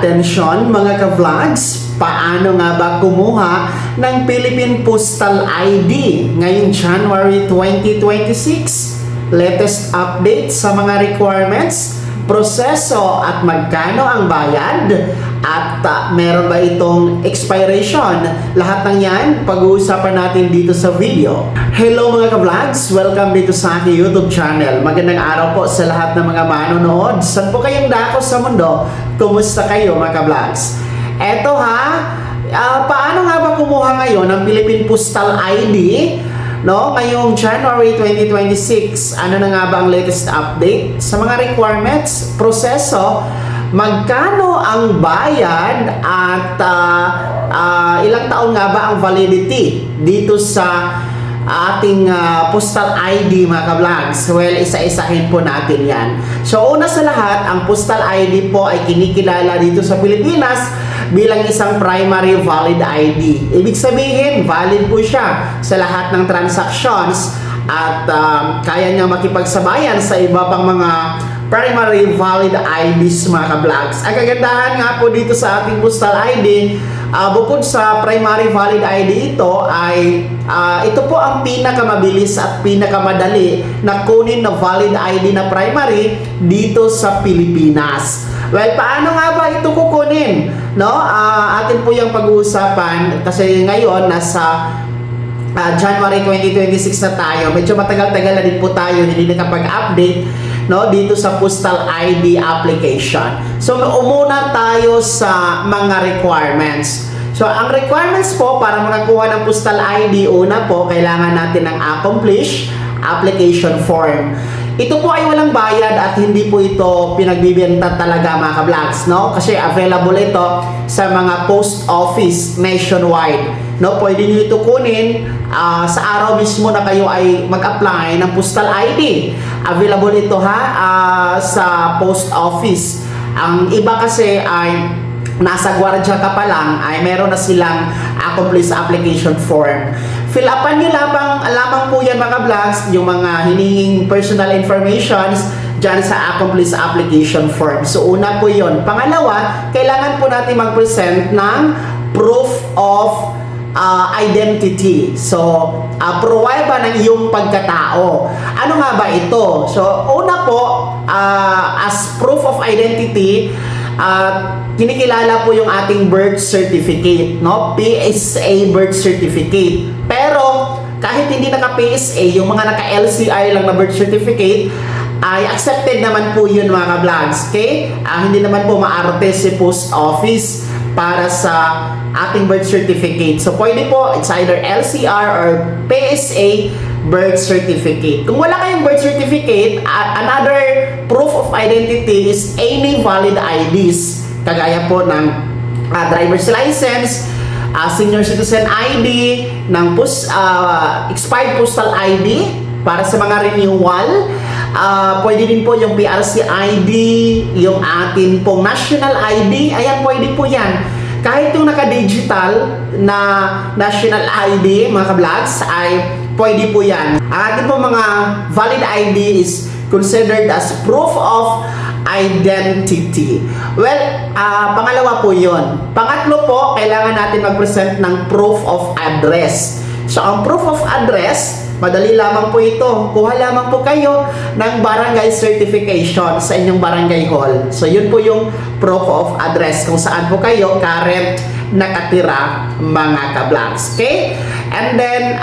Atensyon mga ka-vlogs, paano nga ba kumuha ng Philippine Postal ID ngayong January 2026? Latest update sa mga requirements, proseso at magkano ang bayad at meron ba itong expiration? Lahat ng yan pag-uusapan natin dito sa video. Hello mga ka-vlogs! Welcome dito sa aking YouTube channel. Magandang araw po sa lahat ng mga manonood. Saan po kayong dako sa mundo? Kumusta kayo mga ka-vlogs? Eto paano nga ba kumuha ngayon ng Philippine Postal ID? No, ngayong January 2026, ano na nga ba ang latest update sa mga requirements, proseso, magkano ang bayad at ilang taon nga ba ang validity dito sa ating postal ID mga ka-vlogs? Well, isa-isahin po natin yan. So una sa lahat, ang postal ID po ay kinikilala dito sa Pilipinas bilang isang primary valid ID. Ibig sabihin, valid po siya sa lahat ng transactions at kaya niya makipagsabayan sa iba pang mga primary valid IDs mga ka-vlogs. Ang kagandahan nga po dito sa ating postal ID, bukod sa primary valid ID ito po ang pinakamabilis at pinakamadali na kunin na valid ID na primary dito sa Pilipinas. Well, paano nga ba ito kukunin? No? Atin po yung pag-uusapan kasi ngayon nasa January 2026 na tayo. Medyo matagal-tagal na din po tayo hindi nakapag-update dito sa postal ID application. So, umuna tayo sa mga requirements. So, ang requirements po para makakuha ng postal ID, una po, kailangan natin ng accomplish application form. Ito po ay walang bayad at hindi po ito pinagbibenta talaga mga ka-vlogs, no? Kasi available ito sa mga post office nationwide. No, pwede niyo ito kunin sa araw mismo na kayo ay mag-apply ng postal ID. Available ito sa post office. Ang iba kasi ay nasa gwardiya ka pa lang ay meron na silang accomplice application form. Fill upan nyo lamang po yan mga vlogs, yung mga hinihing personal informations dyan sa accomplice application form. So una po yun. Pangalawa, kailangan po natin mag-present ng proof of identity. So, pruweba ng iyong pagkatao. Ano nga ba ito? So, una po, as proof of identity, kinikilala po yung ating birth certificate, no? PSA birth certificate. Pero, kahit hindi naka-PSA, yung mga naka-LCI lang na birth certificate, ay accepted naman po yun mga ka-vlogs, okay? Hindi naman po maarte si post office para sa ating birth certificate. So, pwede po, it's either LCR or PSA birth certificate. Kung wala kayong birth certificate, another proof of identity is any valid IDs. Kagaya po ng driver's license, senior citizen ID, ng expired postal ID para sa mga renewal. Pwede din po yung PRC ID, yung atin pong national ID, ayan, pwede po yan. Kahit yung naka-digital na national ID, mga ka-vlogs, ay pwede po yan. Ang atin pong mga valid ID is considered as proof of identity. Well, pangalawa po yun. Pangatlo po, kailangan natin mag-present ng proof of address. So, ang proof of address, madali lamang po ito. Kuha lamang po kayo ng barangay certification sa inyong barangay hall. So, yun po yung proof of address kung saan po kayo current nakatira mga ka-vlogs. Okay? And then,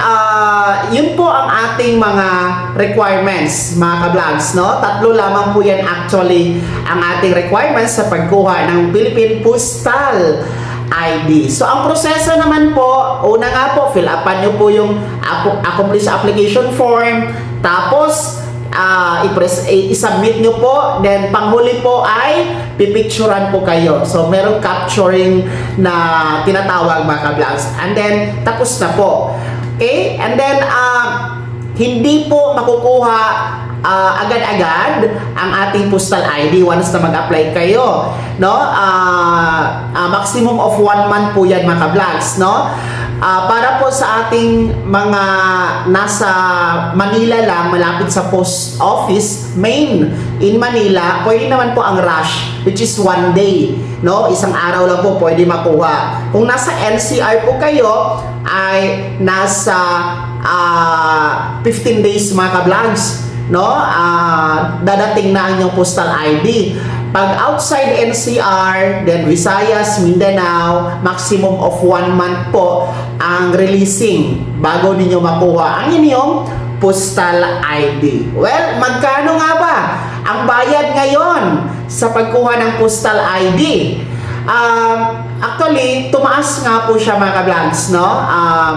yun po ang ating mga requirements mga ka-vlogs, no? Tatlo lamang po yan actually ang ating requirements sa pagkuha ng Philippine Postal ID. So, ang proseso naman po, una nga po, fill upan nyo po yung accomplish application form, tapos, i-submit nyo po, then panghuli po ay pipicturan po kayo. So, merong capturing na tinatawag mga ka-vlogs. And then, tapos na po. Okay? And then, hindi po makukuha agad-agad ang ating postal ID once na mag-apply kayo, no? Maximum of 1 month po yan mga ka-vlogs, no? Para po sa ating mga nasa Manila lang, malapit sa post office, main in Manila, pwede naman po ang rush, which is 1 day. No? Isang araw lang po pwede makuha. Kung nasa NCR po kayo, ay nasa 15 days mga ka-vlogs. No? Dadating na ang inyong postal ID. Pag outside NCR, then Visayas, Mindanao, maximum of 1 month po ang releasing bago ninyo makuha ang inyong postal ID. Well, magkano nga ba ang bayad ngayon sa pagkuha ng postal ID? Actually, tumaas nga po siya mga ka-vlogs, no?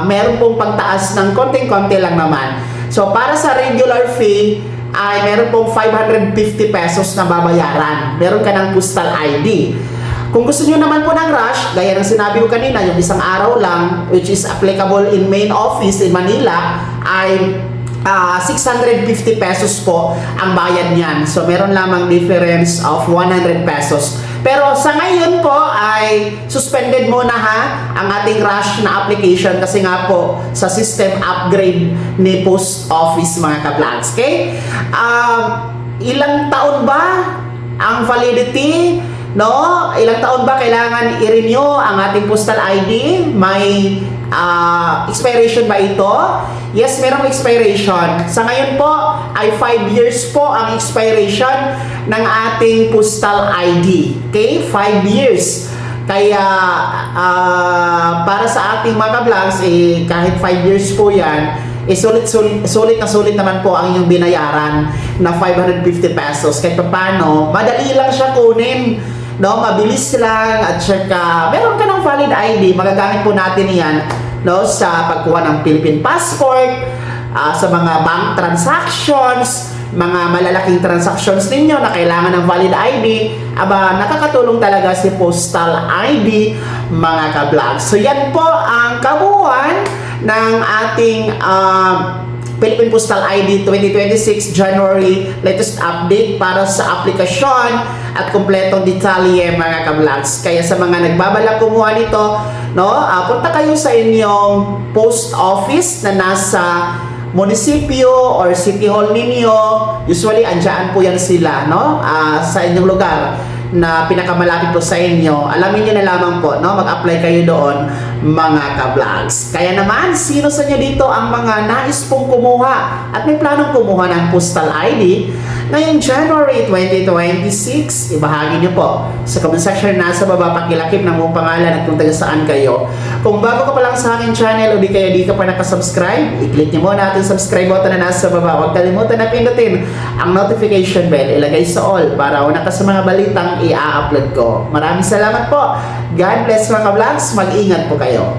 Meron pong pagtaas ng konting-konti lang naman. So, para sa regular fee, ay meron pong 550 pesos na babayaran. Meron ka ng postal ID. Kung gusto nyo naman po ng rush, gaya ng sinabi ko kanina, yung isang araw lang, which is applicable in main office in Manila, ay 650 pesos po ang bayad niyan. So, meron lamang difference of 100 pesos. Pero sa ngayon po ay suspended muna ang ating rush na application kasi nga po sa system upgrade ni Post Office mga ka-vlogs. Okay? Ilang taon ba ang validity? No? Ilang taon ba kailangan i-renew ang ating postal ID? May expiration ba ito? Yes, merong expiration. Sa ngayon po ay 5 years po ang expiration ng ating postal ID. Okay? 5 years. Kaya para sa ating mga vlogs, kahit 5 years po yan, sulit naman po ang inyong binayaran na 550 pesos. Kahit paano, madali lang siya kunin. No, mabilis lang at saka meron ka ng valid ID, magagamit po natin yan, no, sa pagkuha ng Philippine passport, sa mga bank transactions, mga malalaking transactions ninyo na kailangan ng valid ID. Nakakatulong talaga si postal ID mga ka-vlogs. So yan po ang kabuuan ng ating Philippine Postal ID 2026 January latest update para sa aplikasyon at kumpletong detalye mga ka-vlogs. Kaya sa mga nagbabalak kumuha nito, no, punta kayo sa inyong post office na nasa munisipyo or city hall ninyo. Usually andyan po yan sila, no, sa inyong lugar na pinakamalapit po sa inyo. Alamin nyo na lamang po, no, mag-apply kayo doon mga ka-vlogs. Kaya naman, sino sa inyo dito ang mga nais pong kumuha at may planong kumuha ng postal ID ngayong January 2026? Ibahagi nyo po sa comment section na nasa baba, pakilakip ng mong pangalan at kung taga saan kayo. Kung bago ka pa lang sa aking channel o di kaya di ka pa nakasubscribe, i-click nyo muna ating subscribe button na nasa baba. Huwag kalimutan na pindutin ang notification bell, ilagay sa all para una ka sa mga balitang i-upload ko. Maraming salamat po. God bless mga ka-vlogs. Mag-ingat po kayo.